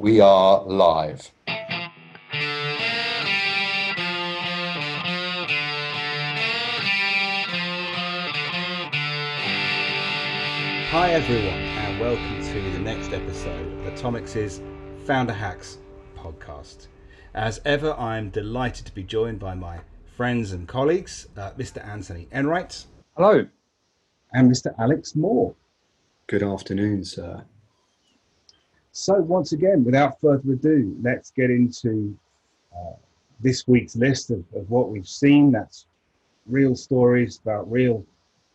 We are live. Hi everyone, and welcome to the next episode of Atomix's Founder Hacks podcast. As ever, I'm delighted to be joined by my friends and colleagues, Mr. Anthony Enright. Hello. And Mr. Alex Moore. Good afternoon, sir. So once again, without further ado, let's get into this week's list of what we've seen. That's real stories about real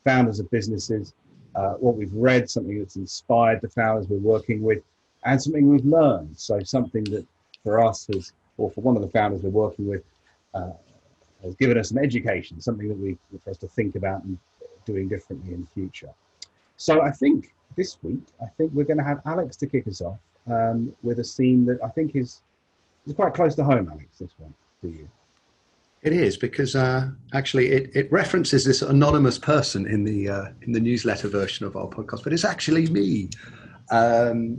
founders of businesses, what we've read, something that's inspired the founders we're working with, and something we've learned. So something that for us has, or for one of the founders we're working with, has given us an education, something that for us to think about and doing differently in the future. So I think this week, we're going to have Alex to kick us off with a scene that I think is quite close to home, Alex, this one, for you. It is, because actually it references this anonymous person in the newsletter version of our podcast, but it's actually me.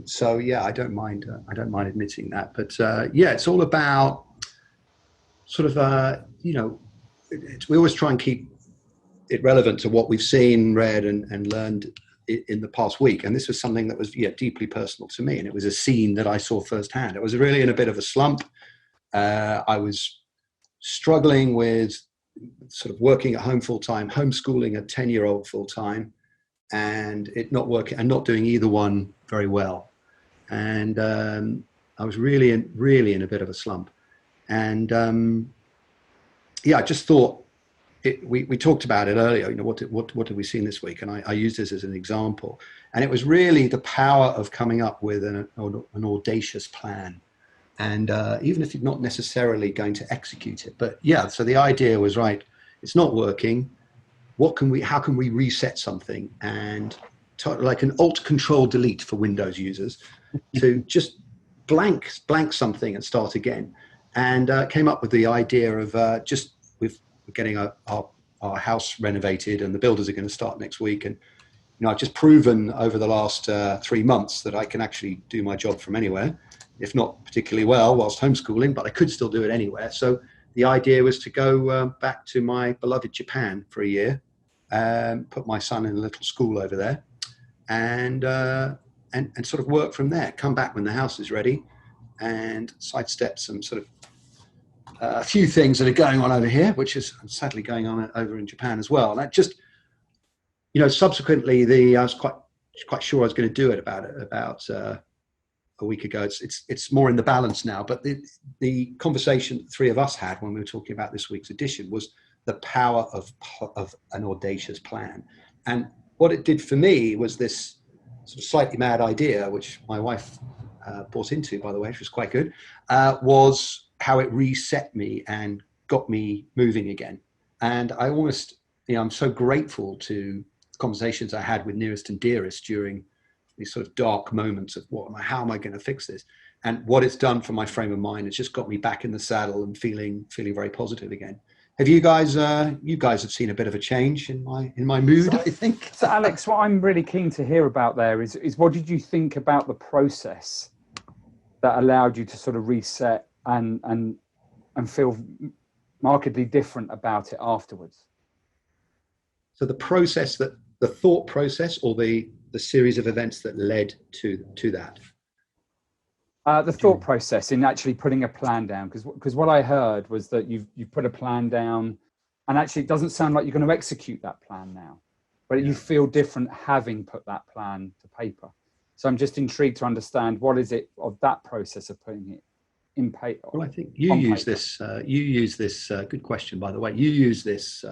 So yeah, I don't mind admitting that. But yeah, it's all about sort of we always try and keep it relevant to what we've seen, read, and learned in the past week. And this was something that was deeply personal to me, and it was a scene that I saw firsthand. I was really in a bit of a slump. I was struggling with sort of working at home full-time, homeschooling a 10-year-old full-time, and it not working and not doing either one very well. And I was really in a bit of a slump. And I just thought, we talked about it earlier, what have we seen this week? And I used this as an example. And it was really the power of coming up with an audacious plan. And even if you're not necessarily going to execute it, but yeah, so the idea was, right, it's not working. How can we reset something? And like an Alt-Control-Delete for Windows users to just blank something and start again. And came up with the idea of we're getting our house renovated, and the builders are going to start next week. And I've just proven over the last 3 months that I can actually do my job from anywhere, if not particularly well whilst homeschooling, but I could still do it anywhere. So the idea was to go back to my beloved Japan for a year, put my son in a little school over there, and sort of work from there. Come back when the house is ready, and sidestep some sort of a few things that are going on over here, which is sadly going on over in Japan as well. And I just, subsequently, I was quite sure I was going to do it about a week ago. It's more in the balance now. But the conversation the three of us had when we were talking about this week's edition was the power of an audacious plan. And what it did for me was this sort of slightly mad idea, which my wife bought into, by the way, which was quite good, was how it reset me and got me moving again. And I almost, I'm so grateful to conversations I had with nearest and dearest during these sort of dark moments of how am I going to fix this? And what it's done for my frame of mind, it's just got me back in the saddle and feeling very positive again. Have you guys have seen a bit of a change in my mood, I think. So Alex, what I'm really keen to hear about there is what did you think about the process that allowed you to sort of reset and feel markedly different about it afterwards? So the thought process, or the series of events that led to that? The thought process in actually putting a plan down, because what I heard was that you've put a plan down, and actually it doesn't sound like you're going to execute that plan now, but you feel different having put that plan to paper. So I'm just intrigued to understand what is it of that process of putting it in paper. Well, I think you use this. Good question, by the way. You use this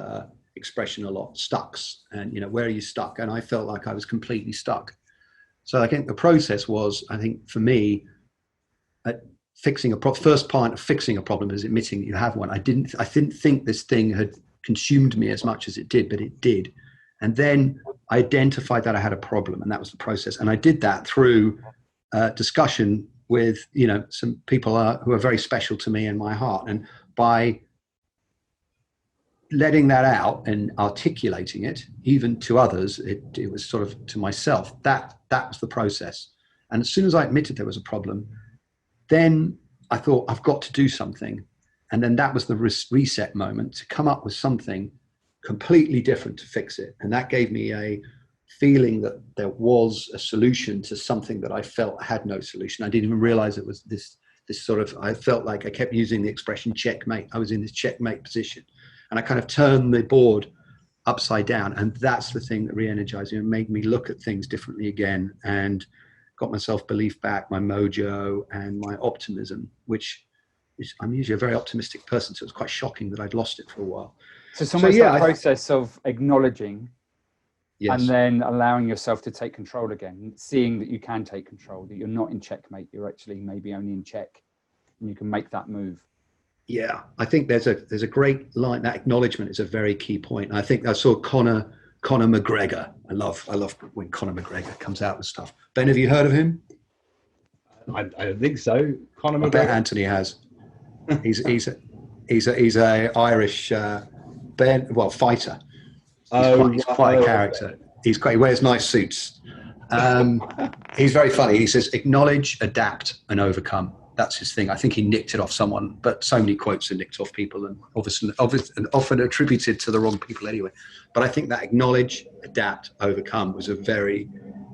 expression a lot, stucks, and where are you stuck? And I felt like I was completely stuck. So I think the process was, I think for me, first part of fixing a problem is admitting that you have one. I didn't think this thing had consumed me as much as it did, but it did. And then I identified that I had a problem, and that was the process. And I did that through discussion with some people who are very special to me in my heart, and by letting that out and articulating it even to others, it was sort of to myself, that was the process. And as soon as I admitted there was a problem, Then I thought, I've got to do something. And then that was the reset moment to come up with something completely different to fix it. And that gave me a feeling that there was a solution to something that I felt had no solution. I didn't even realize it was this sort of, I felt like I kept using the expression checkmate. I was in this checkmate position. And I kind of turned the board upside down. And that's the thing that re-energized me and made me look at things differently again, and got my self-belief back, my mojo, and my optimism, which is, I'm usually a very optimistic person, so it was quite shocking that I'd lost it for a while. So it's almost that process of acknowledging, Yes. and then allowing yourself to take control again, seeing that you can take control, that you're not in checkmate, you're actually maybe only in check, and you can make that move. Yeah, I think there's a great line. That acknowledgement is a very key point. I think I saw Conor McGregor. I love when Conor McGregor comes out with stuff. Ben, have you heard of him? I don't think so. Conor McGregor. I bet Anthony has. He's a Irish fighter. He's quite a character. He wears nice suits. He's very funny. He says, acknowledge, adapt, and overcome. That's his thing. I think he nicked it off someone, but so many quotes are nicked off people, and often attributed to the wrong people anyway. But I think that acknowledge, adapt, overcome was a very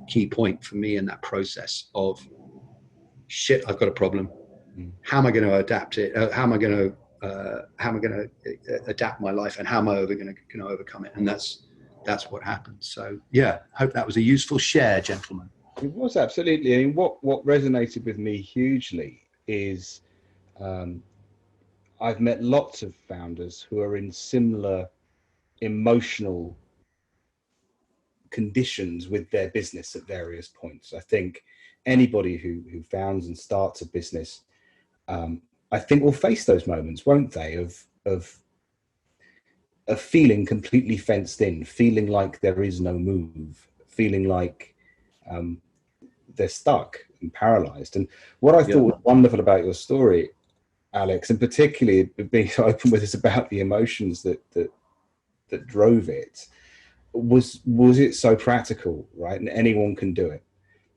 key point for me in that process of, shit, I've got a problem. How am I going to adapt it? How am I going to adapt my life, and how am I going to overcome it? And that's what happened. So yeah, hope that was a useful share, gentlemen. It was, absolutely. I mean, what resonated with me hugely is I've met lots of founders who are in similar emotional conditions with their business at various points. I think anybody who founds and starts a business, I think will face those moments, won't they, of feeling completely fenced in, feeling like there is no move, feeling like they're stuck and paralyzed. And what I thought was wonderful about your story, Alex, and particularly being so open with us about the emotions that drove it, was it so practical, right? And anyone can do it.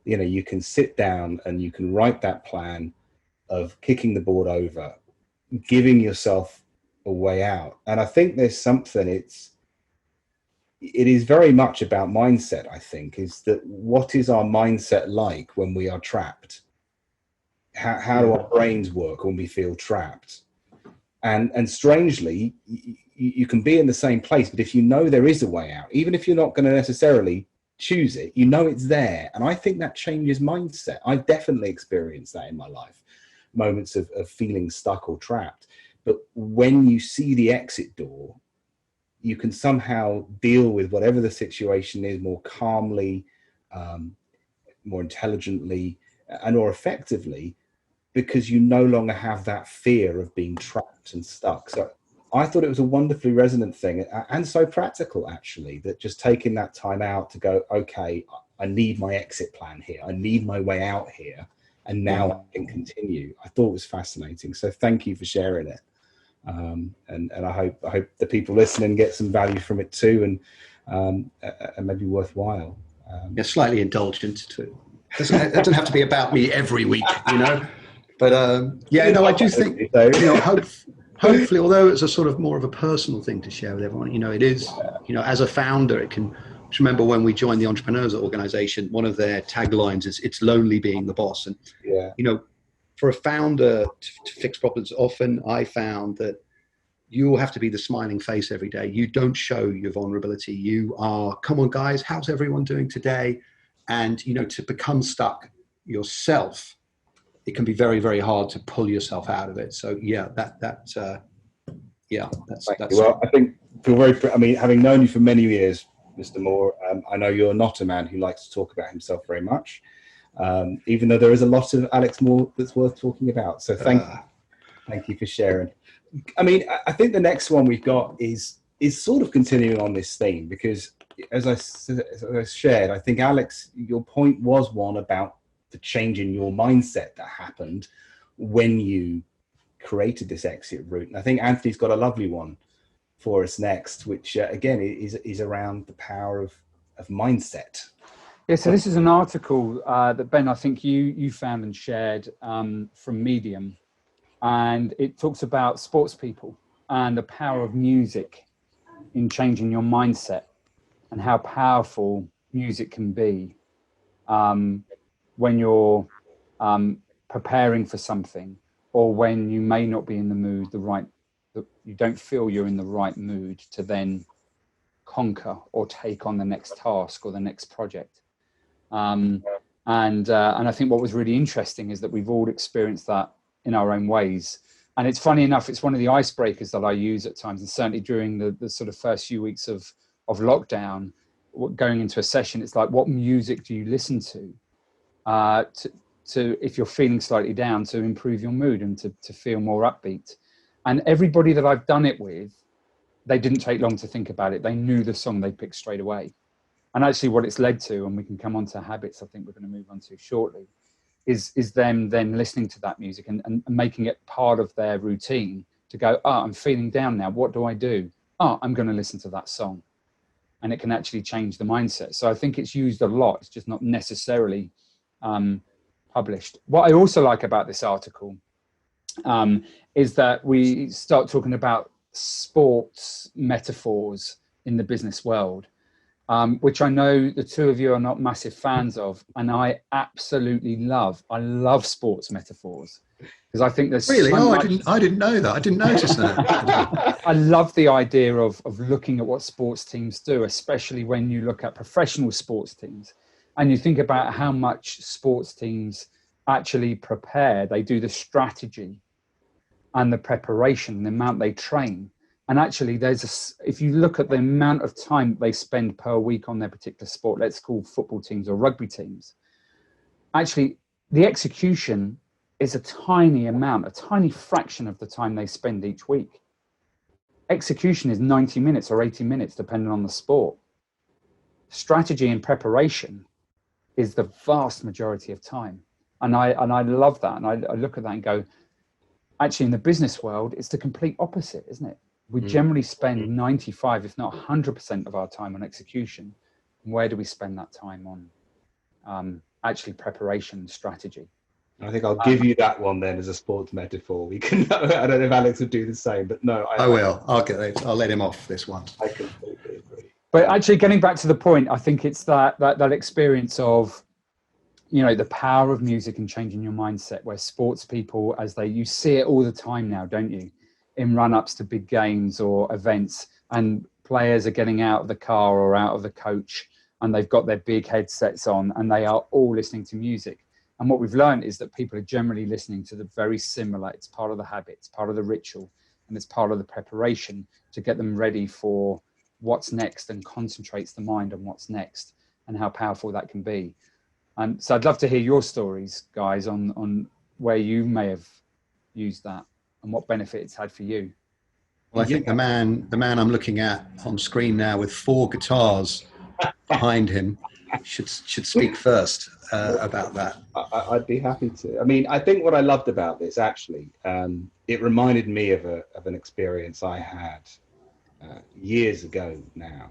You know, you can sit down and you can write that plan of kicking the board over, giving yourself a way out. And I think there's something, it is very much about mindset, I think, is that what is our mindset like when we are trapped? How do our brains work when we feel trapped? And strangely, you can be in the same place, but if you know there is a way out, even if you're not going to necessarily choose it, you know it's there. And I think that changes mindset. I've definitely experienced that in my life, moments of feeling stuck or trapped. But when you see the exit door, you can somehow deal with whatever the situation is more calmly, more intelligently, and more effectively, because you no longer have that fear of being trapped and stuck. So I thought it was a wonderfully resonant thing, and so practical, actually, that just taking that time out to go, okay, I need my exit plan here. I need my way out here. And now I can continue. I thought it was fascinating. So thank you for sharing it. And I hope the people listening get some value from it too, and maybe worthwhile. Slightly indulgent too. It doesn't have to be about me every week, you know. But I do think, you know, hopefully, although it's a sort of more of a personal thing to share with everyone, you know, it is, you know, as a founder, it can. Just remember when we joined the Entrepreneurs Organization, one of their taglines is "It's lonely being the boss," and you know, for a founder to fix problems, often I found that you have to be the smiling face every day. You don't show your vulnerability. You are, come on guys, how's everyone doing today? And, you know, to become stuck yourself, it can be very, very hard to pull yourself out of it. So yeah, that's well, I think I mean, having known you for many years, Mr. Moore, I know you're not a man who likes to talk about himself very much, even though there is a lot of Alex Moore that's worth talking about. So thank you for sharing. I mean, I think the next one we've got is sort of continuing on this theme, because as I shared, I think, Alex, your point was one about the change in your mindset that happened when you created this exit route. And I think Anthony's got a lovely one for us next, which again is around the power of mindset. Yeah, so this is an article that Ben, I think you found and shared from Medium, and it talks about sports people and the power of music in changing your mindset and how powerful music can be when you're preparing for something, or when you may not be in the mood, you don't feel you're in the right mood to then conquer or take on the next task or the next project. And I think what was really interesting is that we've all experienced that in our own ways. And it's funny enough, it's one of the icebreakers that I use at times, and certainly during the sort of first few weeks of lockdown, going into a session, it's like, what music do you listen to if you're feeling slightly down, to improve your mood and to feel more upbeat? And everybody that I've done it with, they didn't take long to think about it. They knew the song they picked straight away. And actually what it's led to, and we can come on to habits, I think we're going to move on to shortly, is them then listening to that music and making it part of their routine to go, I'm feeling down now. What do I do? I'm going to listen to that song. And it can actually change the mindset. So I think it's used a lot. It's just not necessarily published. What I also like about this article is that we start talking about sports metaphors in the business world, which I know the two of you are not massive fans of, and I absolutely love. I love sports metaphors because I think there's really. So much... I didn't know that. I didn't notice that. I love the idea of looking at what sports teams do, especially when you look at professional sports teams, and you think about how much sports teams actually prepare. They do the strategy and the preparation, the amount they train. And actually, if you look at the amount of time they spend per week on their particular sport, let's call football teams or rugby teams, actually, the execution is a tiny amount, a tiny fraction of the time they spend each week. Execution is 90 minutes or 80 minutes, depending on the sport. Strategy and preparation is the vast majority of time. And I love that. And I look at that and go, actually, in the business world, it's the complete opposite, isn't it? We generally spend 95, if not 100% of our time on execution. And where do we spend that time on actually preparation and strategy? I think I'll give you that one then as a sports metaphor. We can. I don't know if Alex would do the same, but no. I will. I'll let him off this one. I completely agree. But actually, getting back to the point, I think it's that experience of, the power of music and changing your mindset, where sports people, you see it all the time now, don't you? In run-ups to big games or events, and players are getting out of the car or out of the coach, and they've got their big headsets on, and they are all listening to music. And what we've learned is that people are generally listening to the very similar. It's part of the habit, it's part of the ritual, and it's part of the preparation to get them ready for what's next, and concentrates the mind on what's next and how powerful that can be. So I'd love to hear your stories, guys, on where you may have used that and what benefit it's had for you. Well, I think the man I'm looking at on screen now with 4 guitars behind him should speak first about that. I'd be happy to. I mean, I think what I loved about this, actually, it reminded me of an experience I had years ago now.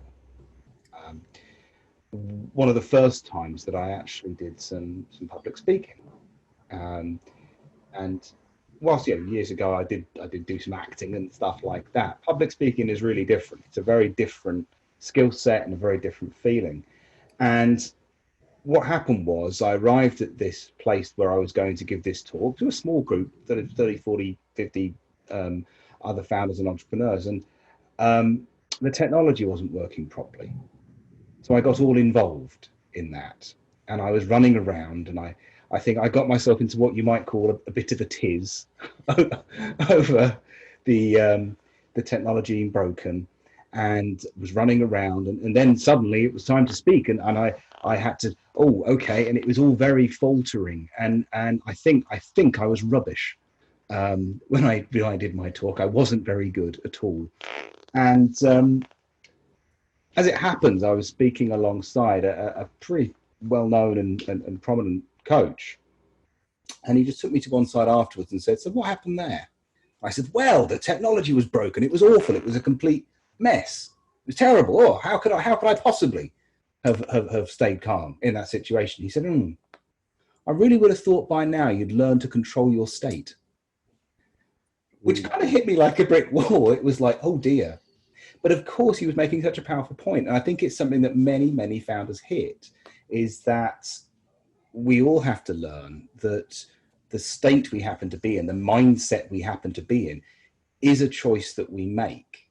One of the first times that I actually did some public speaking, and whilst years ago I did do some acting and stuff like that, public speaking is really different. It's a very different skill set and a very different feeling. And what happened was, I arrived at this place where I was going to give this talk to a small group, 30, 40, 50 other founders and entrepreneurs, and the technology wasn't working properly. So I got all involved in that, and I was running around, and I think I got myself into what you might call a bit of a tiz over the technology being broken, and was running around, and then suddenly it was time to speak, and I had to, and it was all very faltering, and I think I was rubbish when I did my talk. I wasn't very good at all, and as it happens, I was speaking alongside a pretty well-known and prominent coach, and he just took me to one side afterwards and said, "So what happened there?" I said, "Well, the technology was broken. It was awful. It was a complete mess. It was terrible. How could I possibly?" have stayed calm in that situation. He said, I really would have thought by now you'd learn to control your state, which kind of hit me like a brick wall. It was like, oh dear. But of course, he was making such a powerful point. And I think it's something that many, many founders hit, is that we all have to learn that the state we happen to be in, the mindset we happen to be in, is a choice that we make.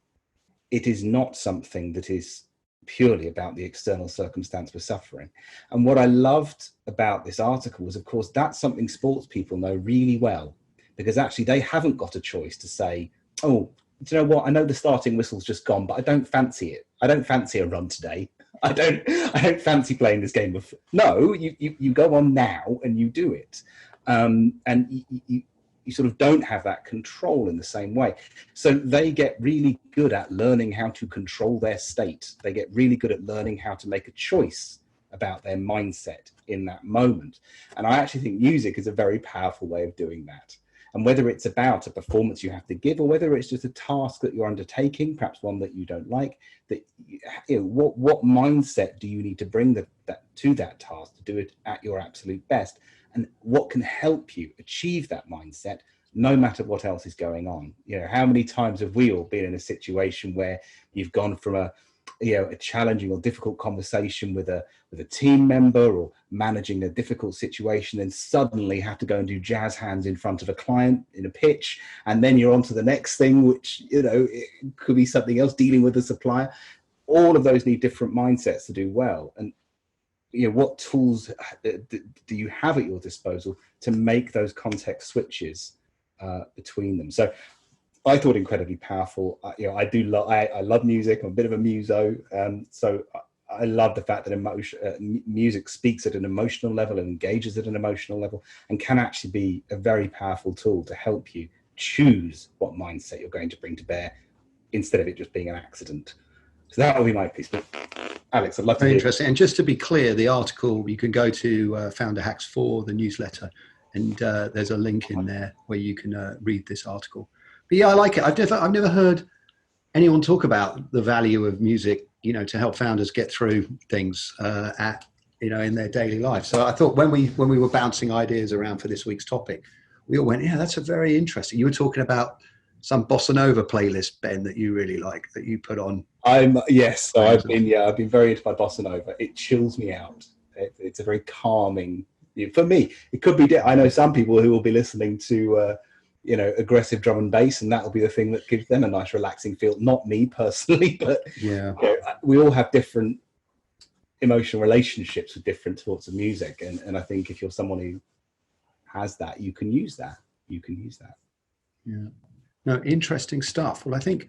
It is not something that is purely about the external circumstance we're suffering. And what I loved about this article was, of course, that's something sports people know really well, because actually they haven't got a choice to say, oh, do you know what? I know the starting whistle's just gone, but I don't fancy it. I don't fancy a run today. I don't fancy playing this game of. No, you go on now and you do it. And you sort of don't have that control in the same way. So they get really good at learning how to control their state. They get really good at learning how to make a choice about their mindset in that moment. And I actually think music is a very powerful way of doing that. And whether it's about a performance you have to give, or whether it's just a task that you're undertaking, perhaps one that you don't like, that what mindset do you need to bring to that task to do it at your absolute best? And what can help you achieve that mindset, no matter what else is going on? How many times have we all been in a situation where you've gone from a challenging or difficult conversation with a team member, or managing a difficult situation, and suddenly have to go and do jazz hands in front of a client in a pitch, and then you're on to the next thing, which it could be something else, dealing with a supplier. All of those need different mindsets to do well. And what tools do you have at your disposal to make those context switches between them? So I thought incredibly powerful. I love music. I'm a bit of a muso, so I love the fact that music speaks at an emotional level and engages at an emotional level, and can actually be a very powerful tool to help you choose what mindset you're going to bring to bear, instead of it just being an accident. So that would be my piece. But Alex, I'd love to. Very interesting. And just to be clear, the article, you can go to Founder Hacks 4, the newsletter, and there's a link in there where you can read this article. But yeah, I like it. I've never heard anyone talk about the value of music, to help founders get through things in their daily life. So I thought when we were bouncing ideas around for this week's topic, we all went, yeah, that's a very interesting. You were talking about some bossa nova playlist, Ben, that you really like, that you put on. Yes. So I've been very into my bossa nova. It chills me out. It's a very calming. For me, it could be. I know some people who will be listening to aggressive drum and bass, and that will be the thing that gives them a nice relaxing feel. Not me personally, but yeah, we all have different emotional relationships with different sorts of music, and I think if you're someone who has that, you can use that. Yeah. No, interesting stuff. Well, I think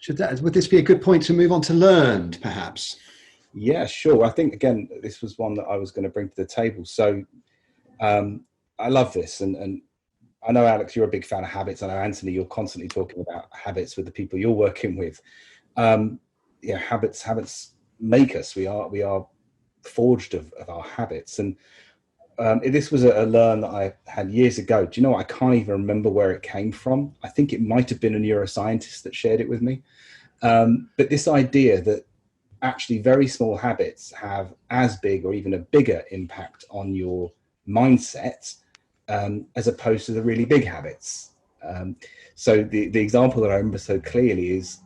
would this be a good point to move on to learned, perhaps? Yeah, sure. I think, again, this was one that I was going to bring to the table. So I love this, and I know, Alex, you're a big fan of habits. I know, Anthony, you're constantly talking about habits with the people you're working with. Habits make us. We are forged of our habits. And this was a learn that I had years ago. Do you know what? I can't even remember where it came from. I think it might have been a neuroscientist that shared it with me. But this idea that actually very small habits have as big or even a bigger impact on your mindset as opposed to the really big habits. So the example that I remember so clearly is,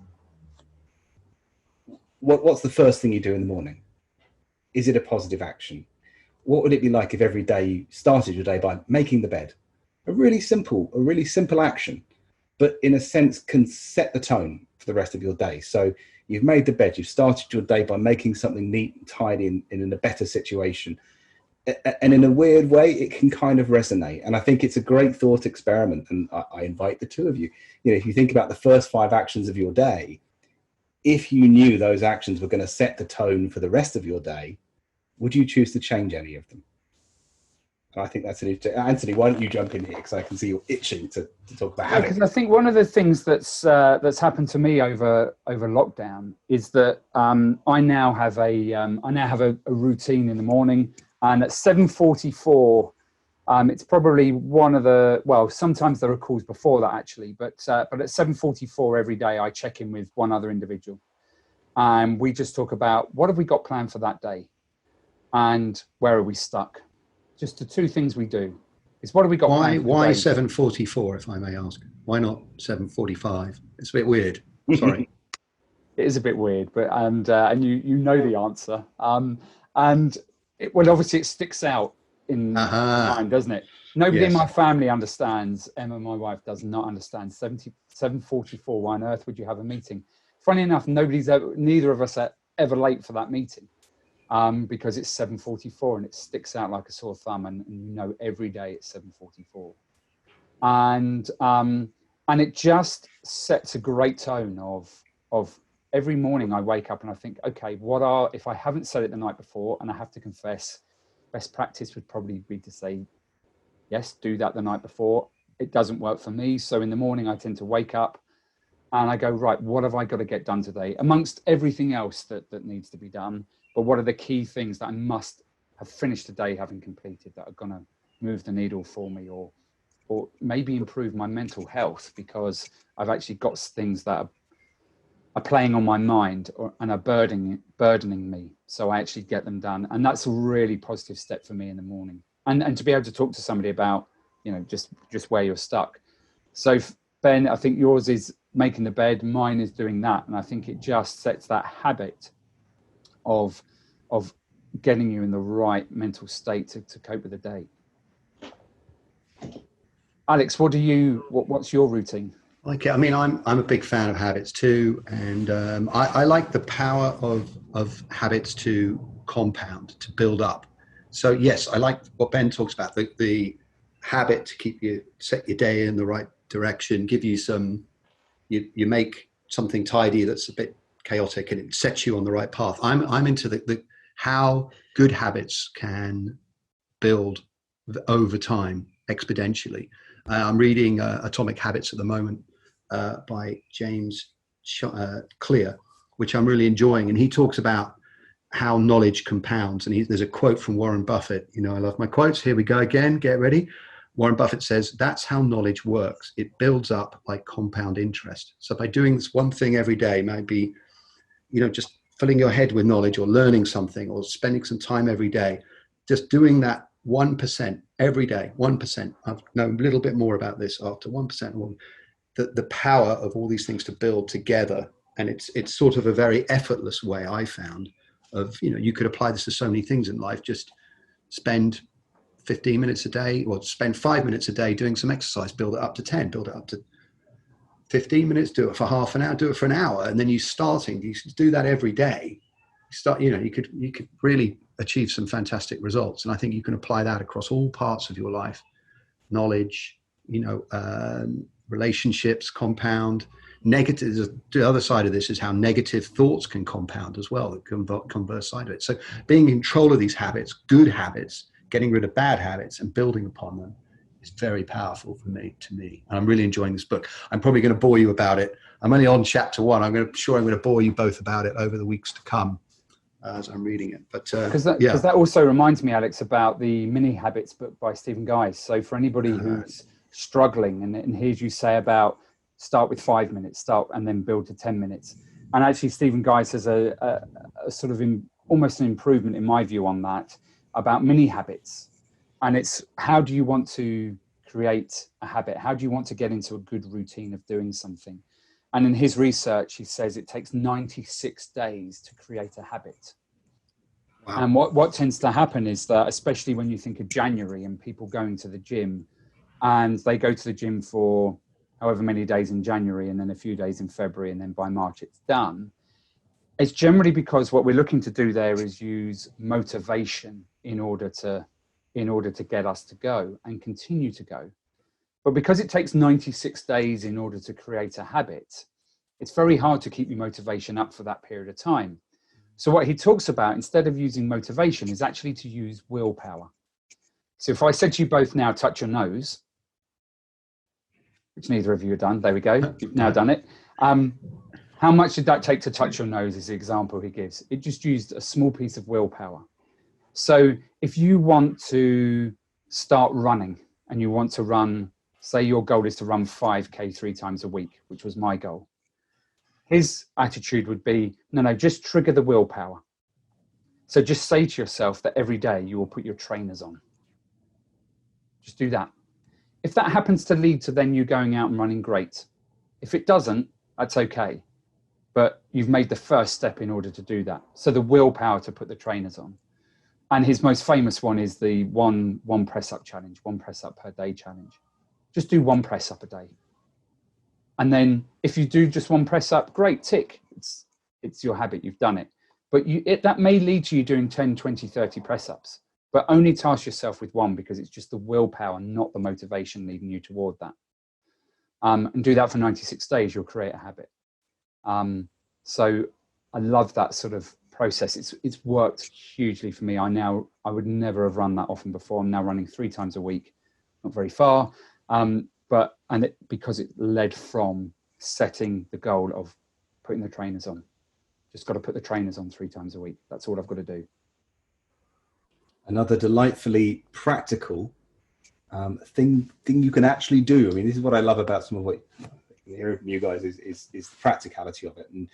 what's the first thing you do in the morning? Is it a positive action? What would it be like if every day you started your day by making the bed? A really simple action, but in a sense can set the tone for the rest of your day. So you've made the bed, you've started your day by making something neat and tidy and in a better situation. And in a weird way, it can kind of resonate. And I think it's a great thought experiment. And I invite the two of you, if you think about the first 5 actions of your day, if you knew those actions were going to set the tone for the rest of your day, would you choose to change any of them? And I think that's an interesting. Anthony, why don't you jump in here, because I can see you're itching to talk about habits. Because I think one of the things that's happened to me over lockdown is that I now have a routine in the morning, and at 7:44, it's probably one of the, well, sometimes there are calls before that actually, but at 7:44 every day I check in with one other individual, and we just talk about what have we got planned for that day. and where are we stuck? Just the two things we do. It's what have we got planned for Why today? 7:44, if I may ask? Why not 7:45? It's a bit weird. Sorry. It is a bit weird, but and you know the answer. And well, obviously it sticks out in mind, doesn't it? Nobody in Yes. my family understands. Emma, my wife, does not understand 7:44. Why on earth would you have a meeting? Funny enough, neither of us are ever late for that meeting, because it's 7:44 and it sticks out like a sore thumb, and you know every day it's 7:44, and it just sets a great tone of every morning I wake up and I think, okay, if I haven't said it the night before, and I have to confess, best practice would probably be to say, yes, do that the night before. It doesn't work for me. So in the morning, I tend to wake up and I go, right, what have I got to get done today? Amongst everything else that needs to be done, but what are the key things that I must have finished today having completed that are going to move the needle for me, or maybe improve my mental health, because I've actually got things that are playing on my mind and are burdening me. So I actually get them done. And that's a really positive step for me in the morning. And to be able to talk to somebody about, just where you're stuck. So Ben, I think yours is making the bed, mine is doing that. And I think it just sets that habit of getting you in the right mental state to cope with the day. Alex, what's your routine? Okay, I mean, I'm a big fan of habits too, and I like the power of habits to compound, to build up. So yes, I like what Ben talks about, the habit to set your day in the right direction, give you you make something tidy that's a bit chaotic, and it sets you on the right path. I'm into the how good habits can build over time exponentially. I'm reading Atomic Habits at the moment by James Clear, which I'm really enjoying. And he talks about how knowledge compounds. And there's a quote from Warren Buffett. I love my quotes. Here we go again. Get ready. Warren Buffett says, that's how knowledge works. It builds up like compound interest. So by doing this one thing every day, maybe, just filling your head with knowledge or learning something or spending some time every day, just doing that 1% every day, 1%. I've known a little bit more about this after 1%. The power of all these things to build together. And it's sort of a very effortless way, I found, of, you could apply this to so many things in life. Just spend 15 minutes a day, or spend 5 minutes a day doing some exercise, build it up to 10, build it up to 15 minutes, do it for half an hour, do it for an hour. And then you do that every day. You could really achieve some fantastic results. And I think you can apply that across all parts of your life. Knowledge, relationships compound. Negative, the other side of this is how negative thoughts can compound as well, the converse side of it. So being in control of these habits, good habits, getting rid of bad habits and building upon them is very powerful to me. And I'm really enjoying this book. I'm probably going to bore you about it. I'm only on chapter 1. I'm going to bore you both about it over the weeks to come as I'm reading it. But because that also reminds me, Alex, about the Mini Habits book by Stephen Guise. So for anybody who's struggling and hears you say about start with 5 minutes, and then build to 10 minutes. And actually Stephen Guise has a sort of almost an improvement in my view on that, about mini habits. And it's, how do you want to create a habit? How do you want to get into a good routine of doing something? And in his research, he says it takes 96 days to create a habit. Wow. And what tends to happen is that, especially when you think of January and people going to the gym, and they go to the gym for however many days in January and then a few days in February, and then by March it's done. It's generally because what we're looking to do there is use motivation in order to get us to go and continue to go. But because it takes 96 days in order to create a habit, it's very hard to keep your motivation up for that period of time. So what he talks about, instead of using motivation, is actually to use willpower. So if I said to you both now, touch your nose, which neither of you have done. There we go. You've now done it. How much did that take to touch your nose is the example he gives. It just used a small piece of willpower. So if you want to start running and you want to run, say your goal is to run 5K 3 times a week, which was my goal. His attitude would be, no, just trigger the willpower. So just say to yourself that every day you will put your trainers on. Just do that. If that happens to lead to then you going out and running, great. If it doesn't, that's okay. But you've made the first step in order to do that. So the willpower to put the trainers on. And his most famous one is the one press up challenge, 1 press up per day challenge. Just do 1 press up a day. And then if you do just 1 press up, great, tick. It's your habit, you've done it. But that may lead to you doing 10, 20, 30 press ups, but only task yourself with 1 because it's just the willpower, not the motivation leading you toward that. And do that for 96 days, you'll create a habit. So I love that sort of process. It's worked hugely for me. I would never have run that often before. I'm now running 3 times a week, not very far. Because it led from setting the goal of putting the trainers on. Just got to put the trainers on 3 times a week. That's all I've got to do. Another delightfully practical thing you can actually do. I mean, this is what I love about some of what you hear from you guys is the practicality of it and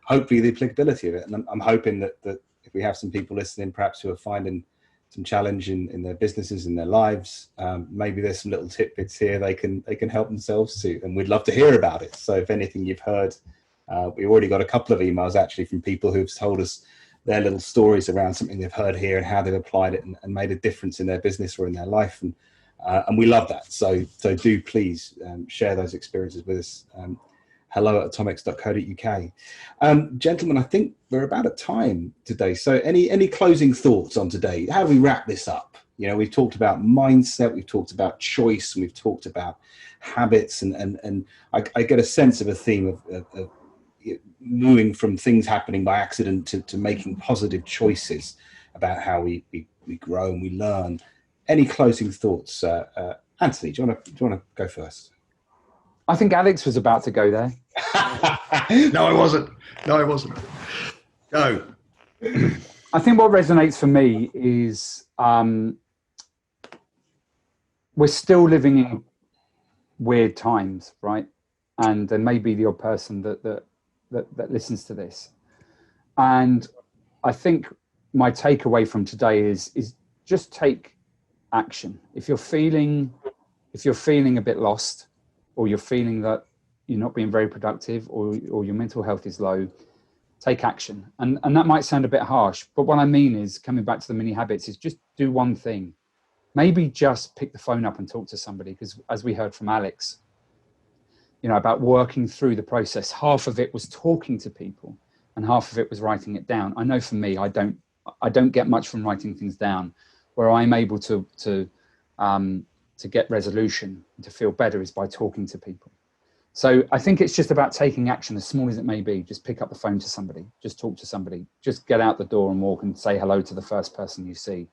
hopefully the applicability of it. And I'm hoping that if we have some people listening, perhaps who are finding some challenge in their businesses, in their lives, maybe there's some little tidbits here they can help themselves to, and we'd love to hear about it. So if anything you've heard, we already got a couple of emails actually from people who've told us their little stories around something they've heard here and how they've applied it and made a difference in their business or in their life, and we love that. So do please share those experiences with us. hello@atomics.co.uk. Gentlemen, I think we're about at time today. So any closing thoughts on today? How do we wrap this up? You know, we've talked about mindset, we've talked about choice, and we've talked about habits, and I get a sense of a theme of moving from things happening by accident to making positive choices about how we grow and we learn. Any closing thoughts? Anthony, do you want to go first? I think Alex was about to go there. No, I wasn't. Go. I think what resonates for me is we're still living in weird times, right? And there may be the odd person that listens to this. And I think my takeaway from today is just take action. If you're feeling a bit lost, or you're feeling that you're not being very productive, or your mental health is low, take action. And that might sound a bit harsh, but what I mean is, coming back to the mini habits, is just do one thing. Maybe just pick the phone up and talk to somebody, because as we heard from Alex, about working through the process, half of it was talking to people and half of it was writing it down. I know for me, I don't get much from writing things down. Where I'm able to get resolution and to feel better is by talking to people. So I think it's just about taking action, as small as it may be. Just pick up the phone to somebody, just talk to somebody, just get out the door and walk and say hello to the first person you see.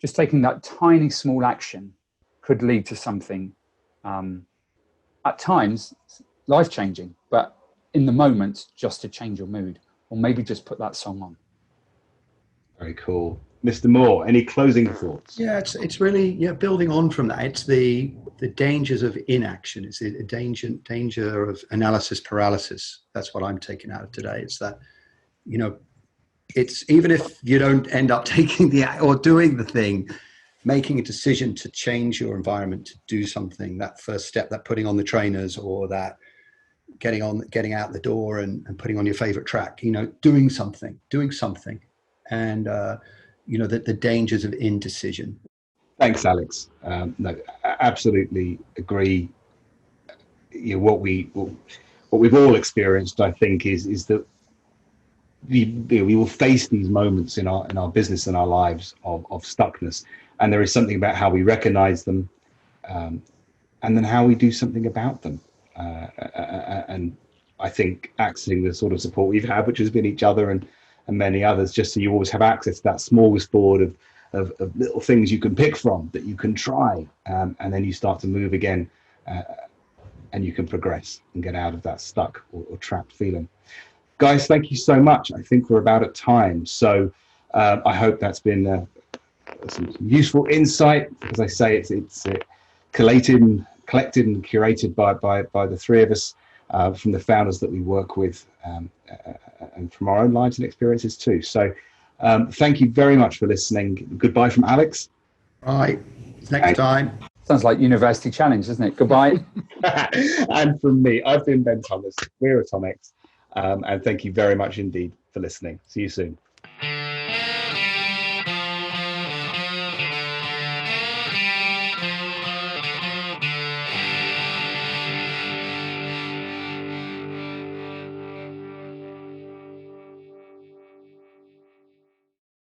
Just taking that tiny small action could lead to something at times life-changing, but in the moment, just to change your mood, or maybe just put that song on. Very cool. Mr. Moore, any closing thoughts? Yeah, it's really building on from that. It's the dangers of inaction. It's a danger of analysis paralysis. That's what I'm taking out of today. It's that, it's even if you don't end up taking or doing the thing, making a decision to change your environment, to do something, that first step, that putting on the trainers, or that getting out the door and putting on your favorite track, doing something. And, the dangers of indecision. Thanks, Alex. No, I absolutely agree. What we've all experienced, I think, is that we will face these moments in our business and our lives of stuckness, and there is something about how we recognize them, and then how we do something about them. And I think accessing the sort of support we've had, which has been each other and many others, just so you always have access to that smorgasbord of little things you can pick from, that you can try, and then you start to move again, and you can progress and get out of that stuck or trapped feeling. Guys, thank you so much. I think we're about at time, so I hope that's been some useful insight. As I say, it's collected and curated by the three of us, from the founders that we work with, and from our own lives and experiences too. So Thank you very much for listening. Goodbye from Alex. Right. Next time. Sounds like University Challenge, doesn't it? Goodbye. And from me, I've been Ben Thomas. We're Atomics. And thank you very much indeed for listening. See you soon.